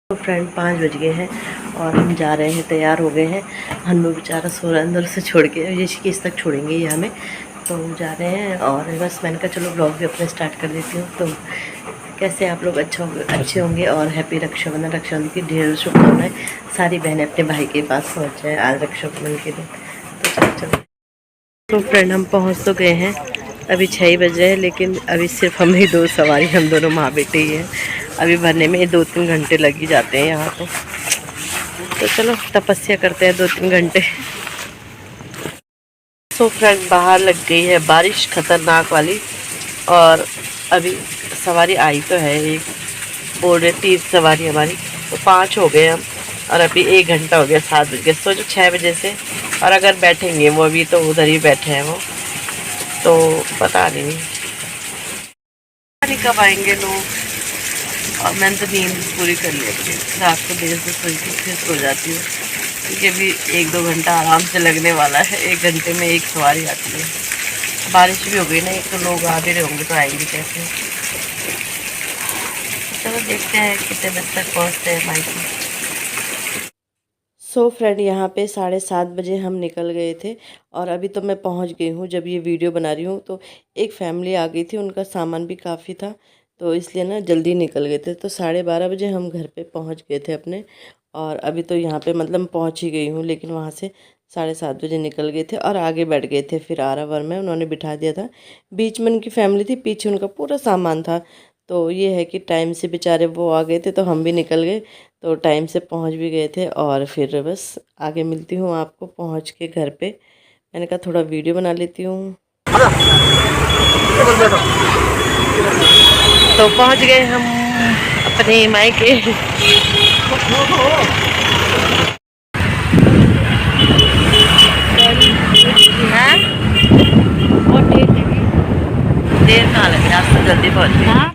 तो फ्रेंड 5 बज गए हैं और हम जा रहे हैं, तैयार हो गए हैं। हन्नू बेचारा सो रहा है, अंदर से छोड़ के ऋषिकेश तक छोड़ेंगे ये हमें, तो हम जा रहे हैं। और बस मैंने कहा चलो ब्लॉग भी अपने स्टार्ट कर देती हूँ। तो कैसे आप लोग अच्छे होंगे और हैप्पी रक्षाबंधन। रक्षाबंधन की ढेर शुभकामनाएं। सारी बहनें अपने भाई के पास पहुँच जाए आज रक्षाबंधन के दिन। तो चलो तो फ्रेंड हम पहुँच तो गए हैं, अभी 6 बज रहे हैं, लेकिन अभी सिर्फ हम ही 2 सवारी, हम दोनों माँ बेटे ही हैं। अभी भरने में 2-3 घंटे लग ही जाते हैं यहाँ तो चलो तपस्या करते हैं 2-3 घंटे। तो फ्रेंड बाहर लग गई है बारिश खतरनाक वाली, और अभी सवारी आई तो है एक, बोल रहे 3 सवारी हमारी, तो 5 हो गए हम। और अभी 1 घंटा हो गया, 7 बज गए, सोचो 6 बजे से। और अगर बैठेंगे वो अभी तो उधर ही बैठे हैं वो, तो पता नहीं कब आएंगे लोग। और मैंने तो नींद पूरी कर ली अपनी, रात को देर से सोई थी, फिर सो जाती हूँ क्योंकि अभी 1-2 घंटा आराम से लगने वाला है। 1 घंटे में एक सवारी आती है। बारिश भी हो गई ना, एक तो लोग आ भी रहे होंगे तो आएंगे कैसे। चलो देखते हैं कितने बजे तक पहुँचते हैं माइक। सो फ्रेंड यहाँ पे 7:30 बजे हम निकल गए थे, और अभी तो मैं पहुँच गई हूँ। जब ये वीडियो बना रही हूँ तो एक फैमिली आ गई थी, उनका सामान भी काफ़ी था, तो इसलिए ना जल्दी निकल गए थे। तो 12:30 बजे हम घर पे पहुँच गए थे अपने। और अभी तो यहाँ पे मतलब पहुँच ही गई हूँ, लेकिन वहाँ से 7:30 बजे निकल गए थे और आगे बैठ गए थे। फिर आरावर में उन्होंने बिठा दिया था, बीच में उनकी फैमिली थी, पीछे उनका पूरा सामान था। तो ये है कि टाइम से बेचारे वो आ गए थे, तो हम भी निकल गए, तो टाइम से पहुंच भी गए थे। और फिर बस आगे मिलती हूँ आपको पहुंच के घर पे। मैंने कहा थोड़ा वीडियो बना लेती हूँ। तो पहुंच गए हम अपने मायके। हाँ? देर कहाँ लगी, आज तो जल्दी पहुंच गए।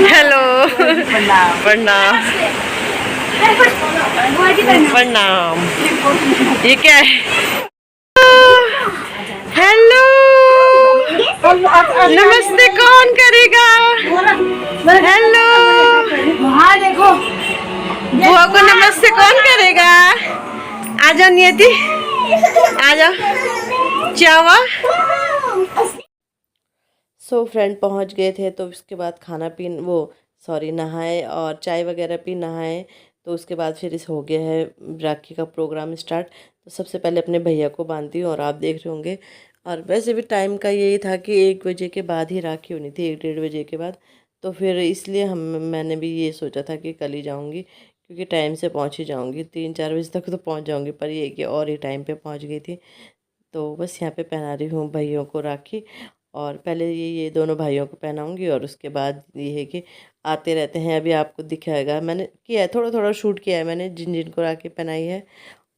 हेलो, प्रणाम प्रणाम। ये क्या है? हेलो, नमस्ते, कौन करेगा? हेलो, देखो बुआ को नमस्ते कौन करेगा? आ जाओ नियति, आ जाओ, चावा। सो फ्रेंड पहुंच गए थे, तो उसके बाद खाना पीन वो सॉरी नहाए और चाय वगैरह पी, नहाए। तो उसके बाद फिर इस हो गया है राखी का प्रोग्राम स्टार्ट। तो सबसे पहले अपने भैया को बांधती हूँ, और आप देख रहे होंगे। और वैसे भी टाइम का यही था कि 1 बजे के बाद ही राखी होनी थी, 1-1:30 बजे के बाद। तो फिर इसलिए मैंने भी ये सोचा था कि कल ही जाऊँगी, क्योंकि टाइम से पहुँच ही जाऊँगी, 3-4 बजे तक तो पहुँच जाऊँगी। पर ये कि और ही टाइम पे पहुँच गई थी। तो बस यहाँ पे पहना रही हूँ भाइयों को राखी। और पहले ये दोनों भाइयों को पहनाऊँगी, और उसके बाद ये है कि आते रहते हैं। अभी आपको दिखाएगा, मैंने किया है थोड़ा थोड़ा शूट किया है मैंने, जिन जिन को राखी पहनाई है।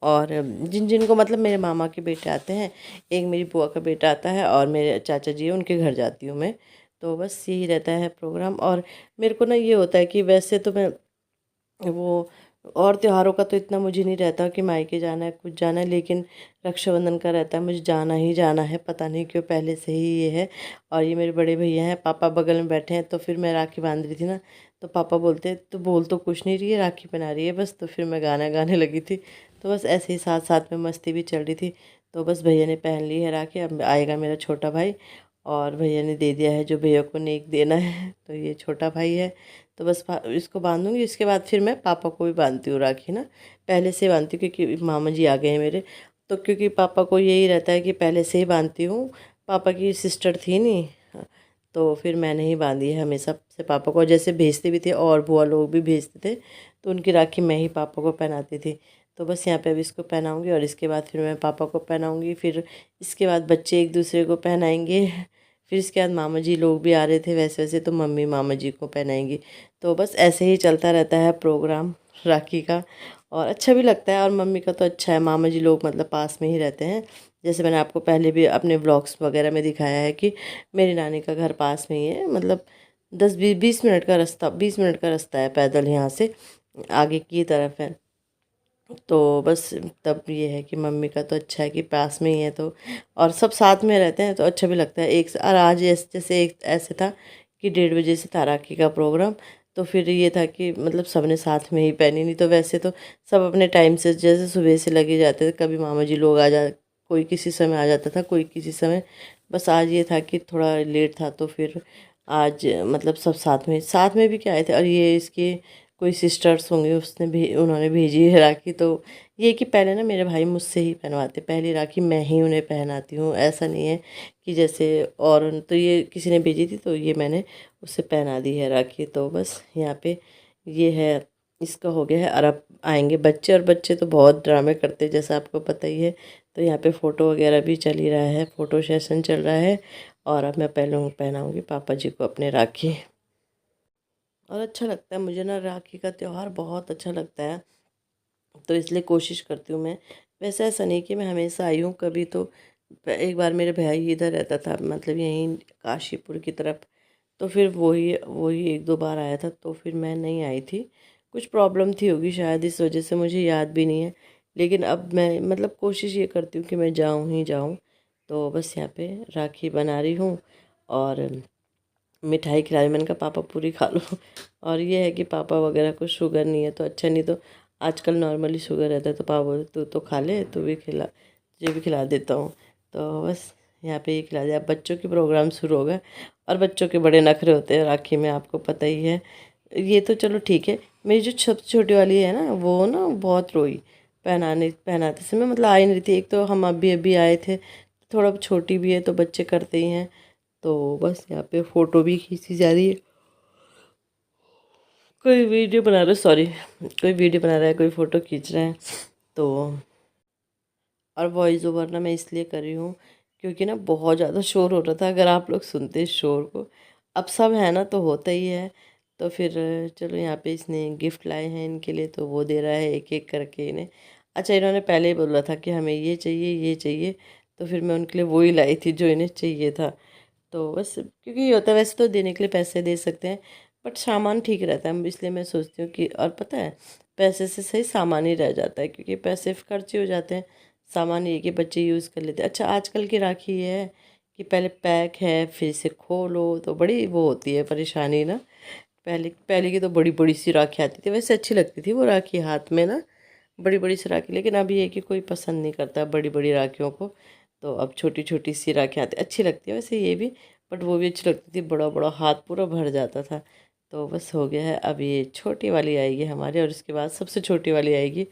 और जिन जिन को मतलब मेरे मामा के बेटे आते हैं, एक मेरी बुआ का बेटा आता है, और मेरे चाचा जी है उनके घर जाती हूँ मैं। तो बस यही रहता है प्रोग्राम। और मेरे को ना ये होता है कि वैसे तो मैं वो और त्योहारों का तो इतना मुझे नहीं रहता कि मायके जाना है कुछ जाना है, लेकिन रक्षाबंधन का रहता है मुझे जाना ही जाना है। पता नहीं क्यों पहले से ही ये है। और ये मेरे बड़े भैया हैं, पापा बगल में बैठे हैं। तो फिर मैं राखी बांध रही थी ना, तो पापा बोलते तो बोल तो कुछ नहीं रही है, राखी पहना रही है बस। तो फिर मैं गाना गाने लगी थी। तो बस ऐसे ही साथ साथ में मस्ती भी चल रही थी। तो बस भैया ने पहन ली है राखी, अब आएगा मेरा छोटा भाई। और भैया ने दे दिया है जो भैया को नेक देना है, तो ये छोटा भाई है। तो बस इसको बांधूंगी, इसके बाद फिर मैं पापा को भी बांधती हूँ राखी ना। पहले से बांधती हूँ क्योंकि मामा जी आ गए हैं मेरे। तो क्योंकि पापा को यही रहता है कि पहले से ही बांधती हूँ, पापा की सिस्टर थी नहीं, तो फिर मैंने ही बांधी है हमेशा से पापा को। जैसे भेजते भी थे और बुआ लोग भी भेजते थे, तो उनकी राखी मैं ही पापा को पहनाती थी। तो बस यहाँ पे अभी इसको पहनाऊँगी, और इसके बाद फिर मैं पापा को पहनाऊँगी। फिर इसके बाद बच्चे एक दूसरे को पहनाएंगे। फिर इसके बाद मामा जी लोग भी आ रहे थे, वैसे वैसे तो मम्मी मामा जी को पहनाएंगी। तो बस ऐसे ही चलता रहता है प्रोग्राम राखी का। और अच्छा भी लगता है। और मम्मी का तो अच्छा है, मामा जी लोग मतलब पास में ही रहते हैं। जैसे मैंने आपको पहले भी अपने व्लॉग्स वगैरह में दिखाया है कि मेरी नानी का घर पास में ही है, मतलब 10-20 मिनट का रास्ता, 20 मिनट का रास्ता है पैदल यहाँ से, आगे की तरफ है। तो बस तब ये है कि मम्मी का तो अच्छा है कि पास में ही है, तो और सब साथ में रहते हैं तो अच्छा भी लगता है। और आज जैसे एक ऐसे था कि 1:30 बजे से था राखी का प्रोग्राम। तो फिर ये था कि मतलब सबने साथ में ही पहनी, नहीं तो वैसे तो सब अपने टाइम से जैसे सुबह से लगे जाते थे, कभी मामा जी लोग आ जा, कोई किसी समय आ जाता था, कोई किसी समय। बस आज ये था कि थोड़ा लेट था, तो फिर आज मतलब सब साथ में भी क्या आए थे। और ये इसके कोई सिस्टर्स होंगे, उसने भी उन्होंने भेजी है राखी। तो ये कि पहले ना मेरे भाई मुझसे ही पहनवाते, पहली राखी मैं ही उन्हें पहनाती हूँ, ऐसा नहीं है कि जैसे और, तो ये किसी ने भेजी थी तो ये मैंने उससे पहना दी है राखी। तो बस यहाँ पे ये है, इसका हो गया है। और अब आएंगे बच्चे, और बच्चे तो बहुत ड्रामे करते हैं जैसा आपको पता ही है। तो यहाँ पे फ़ोटो वगैरह भी चल ही रहा है, फ़ोटो सेशन चल रहा है। और अब मैं पहले पहनाऊँगी पापा जी को अपने राखी। और अच्छा लगता है मुझे ना, राखी का त्यौहार बहुत अच्छा लगता है, तो इसलिए कोशिश करती हूँ मैं। वैसे ऐसा नहीं कि मैं हमेशा आई हूँ, कभी तो एक बार मेरे भाई इधर रहता था, मतलब यहीं काशीपुर की तरफ। तो फिर वही वही 1-2 बार आया था, तो फिर मैं नहीं आई थी, कुछ प्रॉब्लम थी होगी शायद, इस वजह से मुझे याद भी नहीं है। लेकिन अब मैं मतलब कोशिश ये करती हूँ कि मैं जाऊँ ही जाऊँ। तो बस यहाँ पे राखी बना रही हूँ, और मिठाई खिलाई, मैंने कहा पापा पूरी खा लो। और ये है कि पापा वगैरह को शुगर नहीं है तो अच्छा, नहीं तो आजकल नॉर्मली शुगर रहता है, तो पापा बोले तू तो खा ले, तू भी खिला, तुझे भी खिला देता हूँ। तो बस यहाँ पे ये खिला दिया। अब बच्चों के प्रोग्राम शुरू हो गए, और बच्चों के बड़े नखरे होते हैं राखी में, आपको पता ही है। ये तो चलो ठीक है, मेरी जो सबसे छोटी वाली है ना, वो ना बहुत रोई पहनाते समय, मतलब आई नहीं थी। एक तो हम अभी अभी आए थे, थोड़ा छोटी भी है तो बच्चे करते ही हैं। तो बस यहाँ पे फ़ोटो भी खींची जा रही है, कोई वीडियो बना रहा है, सॉरी, कोई वीडियो बना रहा है, कोई फ़ोटो खींच रहा है। तो और वॉइस ओवर ना मैं इसलिए कर रही हूँ क्योंकि ना बहुत ज़्यादा शोर हो रहा था, अगर आप लोग सुनते इस शोर को। अब सब है ना तो होता ही है। तो फिर चलो, यहाँ पे इसने गिफ्ट लाए हैं इनके लिए, तो वो दे रहा है एक एक करके इन्हें। अच्छा, इन्होंने पहले ही बोला था कि हमें ये चाहिए ये चाहिए, तो फिर मैं उनके लिए वो ही लाई थी जो इन्हें चाहिए था। तो बस क्योंकि ये होता है, वैसे तो देने के लिए पैसे दे सकते हैं, बट सामान ठीक रहता है, इसलिए मैं सोचती हूँ कि, और पता है पैसे से सही सामान ही रह जाता है, क्योंकि पैसे खर्चे हो जाते हैं, सामान ये कि बच्चे यूज़ कर लेते हैं। अच्छा, आजकल की राखी ये है कि पहले पैक है, फिर से खोलो, तो बड़ी वो होती है परेशानी ना। पहले पहले की तो बड़ी बड़ी सी राखी आती थी, वैसे अच्छी लगती थी वो राखी हाथ में ना, बड़ी बड़ी सी राखी। लेकिन अभी ये कि कोई पसंद नहीं करता बड़ी बड़ी राखियों को, तो अब छोटी छोटी सी राखी आती, अच्छी लगती है वैसे ये भी, बट वो भी अच्छी लगती थी, बड़ा बड़ा हाथ पूरा भर जाता था। तो बस हो गया है, अब ये छोटी वाली आएगी हमारे, और उसके बाद सबसे छोटी वाली आएगी।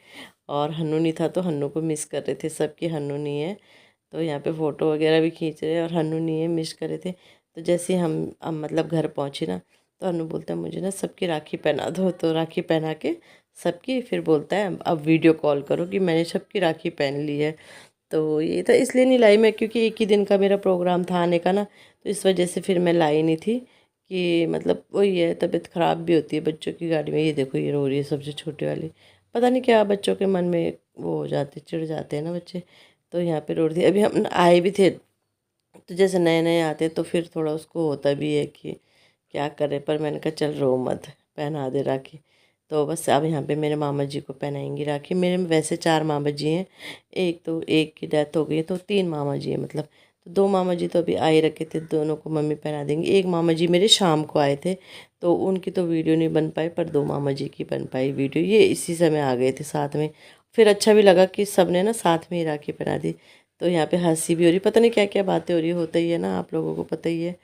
और हन्नू नहीं था तो हन्नू को मिस कर रहे थे सबकी, हन्नू नहीं है। तो यहाँ पे फ़ोटो वगैरह भी खींच रहे हैं, और हन्नू नहीं है, मिस कर रहे थे। तो जैसे ही हम मतलब घर पहुँचे ना, तो अनु बोलता है मुझे ना सबकी राखी पहना दो, तो राखी पहना के सबकी, फिर बोलता है अब वीडियो कॉल करो कि मैंने सबकी राखी पहन ली है। तो ये था, इसलिए नहीं लाई मैं, क्योंकि एक ही दिन का मेरा प्रोग्राम था आने का ना, तो इस वजह से फिर मैं लाई नहीं थी। कि मतलब वही है, तबीयत ख़राब भी होती है बच्चों की गाड़ी में। ये देखो ये रो रही है सबसे छोटी वाली, पता नहीं क्या बच्चों के मन में वो हो जाते, चिढ़ जाते हैं ना बच्चे। तो यहाँ पे रो रही थी, अभी हम आए भी थे, तो जैसे नए नए आते तो फिर थोड़ा उसको होता भी है कि क्या करे, पर मैंने कहा चल रो मत, पहना दे राखी। तो बस अब यहाँ पे मेरे मामा जी को पहनाएंगी राखी। मेरे में वैसे 4 मामा जी हैं, एक की डेथ हो गई है, तो 3 मामा जी हैं मतलब। तो 2 मामा जी तो अभी आए रखे थे, दोनों को मम्मी पहना देंगी। एक मामा जी मेरे शाम को आए थे, तो उनकी तो वीडियो नहीं बन पाई, पर 2 मामा जी की बन पाई वीडियो, ये इसी समय आ गए थे साथ में। फिर अच्छा भी लगा कि सब ने ना साथ में ही राखी पहना दी। तो यहाँ पे हंसी भी हो रही, पता नहीं क्या क्या बातें हो रही, होता ही है ना, आप लोगों को पता ही है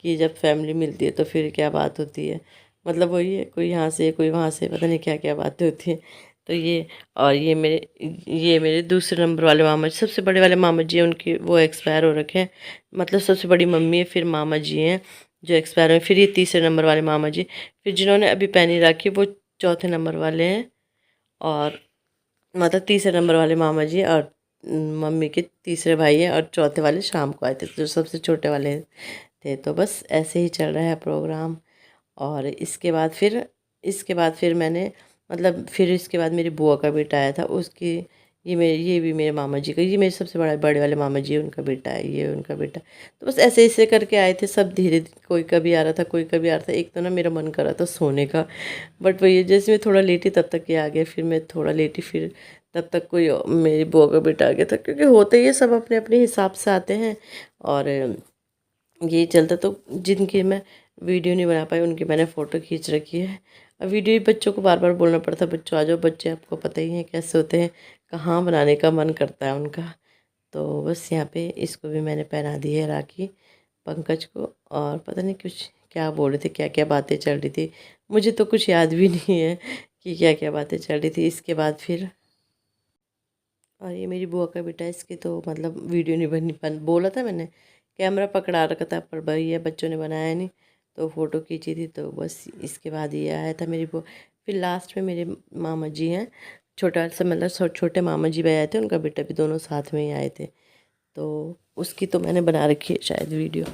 कि जब फैमिली मिलती है तो फिर क्या बात होती है। मतलब वही है, कोई यहाँ से कोई वहाँ से, पता नहीं क्या क्या बातें होती हैं। तो ये, और ये मेरे दूसरे नंबर वाले मामा जी, सबसे बड़े वाले मामा जी हैं, उनकी वो एक्सपायर हो रखे हैं। मतलब सबसे बड़ी मम्मी है, फिर मामा जी हैं जो एक्सपायर हुए, फिर ये तीसरे नंबर वाले मामा जी, फिर जिन्होंने अभी पहनी राखी वो चौथे नंबर वाले हैं। और मतलब तीसरे नंबर वाले मामा जी, और मम्मी के तीसरे भाई हैं, और चौथे वाले शाम को आए थे, जो सबसे छोटे वाले थे। तो बस ऐसे ही चल रहा है प्रोग्राम। और इसके बाद फिर मैंने मतलब फिर इसके बाद मेरी बुआ का बेटा आया था, उसकी ये भी मेरे मामा जी का, ये मेरे सबसे बड़े वाले मामा जी है, उनका बेटा है, ये उनका बेटा। तो बस ऐसे ऐसे करके आए थे सब धीरे धीरे, कोई कभी आ रहा था, कोई कभी आ रहा था। एक तो ना मेरा मन कर रहा था सोने का, बट वही जैसे मैं थोड़ा लेटी तब तक ये आ गया, फिर मैं थोड़ा लेटी, फिर तब तक कोई मेरी बुआ का बेटा आ गया था, क्योंकि होते ही सब अपने अपने हिसाब से आते हैं। और यही चलता, तो जिनकी मैं वीडियो नहीं बना पाई उनकी मैंने फ़ोटो खींच रखी है। अब वीडियो ही बच्चों को बार बार बोलना पड़ता, बच्चों आ जाओ, बच्चे आपको पता ही है कैसे होते हैं, कहाँ बनाने का मन करता है उनका। तो बस यहाँ पे इसको भी मैंने पहना दी है राखी, पंकज को। और पता नहीं कुछ क्या बोल रहे थे, क्या क्या बातें चल रही थी, मुझे तो कुछ याद भी नहीं है कि क्या क्या बातें चल रही थी। इसके बाद फिर, और ये मेरी बुआ का बेटा है, इसकी तो मतलब वीडियो नहीं बोला था मैंने, कैमरा पकड़ा रखा था, पर भैया बच्चों ने बनाया नहीं, तो फ़ोटो खींची थी। तो बस इसके बाद ये आया था मेरी बुआ। फिर लास्ट में मेरे मामा जी हैं, छोटा सा मतलब छोटे मामा जी भी आए थे, उनका बेटा भी, दोनों साथ में ही आए थे। तो उसकी तो मैंने बना रखी है शायद वीडियो।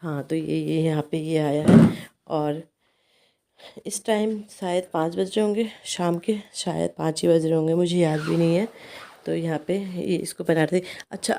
हाँ, तो ये यहाँ पे ये आया है। और इस टाइम शायद 5 बज रहे होंगे शाम के, शायद 5 ही बज रहे होंगे, मुझे याद भी नहीं है। तो यहाँ पे ये इसको पहना रहे थे। अच्छा,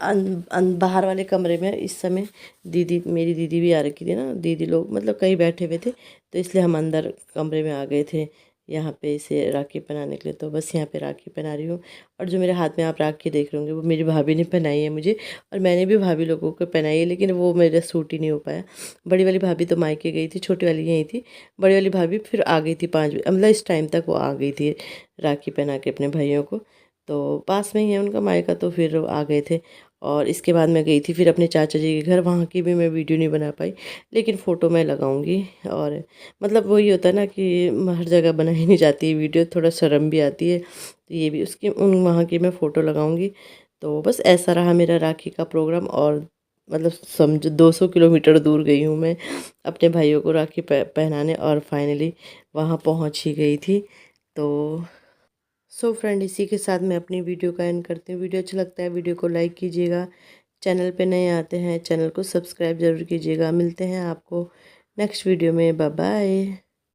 बाहर वाले कमरे में इस समय दीदी, मेरी दीदी भी आ रखी थी ना, दीदी लोग मतलब कहीं बैठे हुए थे, तो इसलिए हम अंदर कमरे में आ गए थे यहाँ पे इसे राखी पहनाने के लिए। तो बस यहाँ पे राखी पहना रही हूँ। और जो मेरे हाथ में आप राखी देख रहे होंगे वो मेरी भाभी ने पहनाई है मुझे, और मैंने भी भाभी लोगों को पहनाई है, लेकिन वो मेरा सूट ही नहीं हो पाया। बड़ी वाली भाभी तो मायके गई थी, छोटी वाली यहीं थी। बड़ी वाली भाभी फिर आ गई थी 5 बजे, मतलब इस टाइम तक वो आ गई थी राखी पहना के अपने भाइयों को। तो पास में ही है उनका मायका, तो फिर वो आ गए थे। और इसके बाद मैं गई थी फिर अपने चाचा जी के घर, वहाँ की भी मैं वीडियो नहीं बना पाई, लेकिन फ़ोटो मैं लगाऊंगी। और मतलब वही होता है ना कि हर जगह बनाई नहीं जाती वीडियो, थोड़ा शर्म भी आती है, तो ये भी उसकी उन वहाँ की मैं फ़ोटो लगाऊंगी। तो बस ऐसा रहा मेरा राखी का प्रोग्राम। और मतलब समझो 200 किलोमीटर दूर गई हूँ मैं अपने भाइयों को राखी पहनाने, और फाइनली वहाँ पहुँच ही गई थी। तो सो फ्रेंड, इसी के साथ मैं अपनी वीडियो का एंड करती हूँ। वीडियो अच्छा लगता है वीडियो को लाइक कीजिएगा, चैनल पे नए आते हैं चैनल को सब्सक्राइब ज़रूर कीजिएगा। मिलते हैं आपको नेक्स्ट वीडियो में, बाय बाय।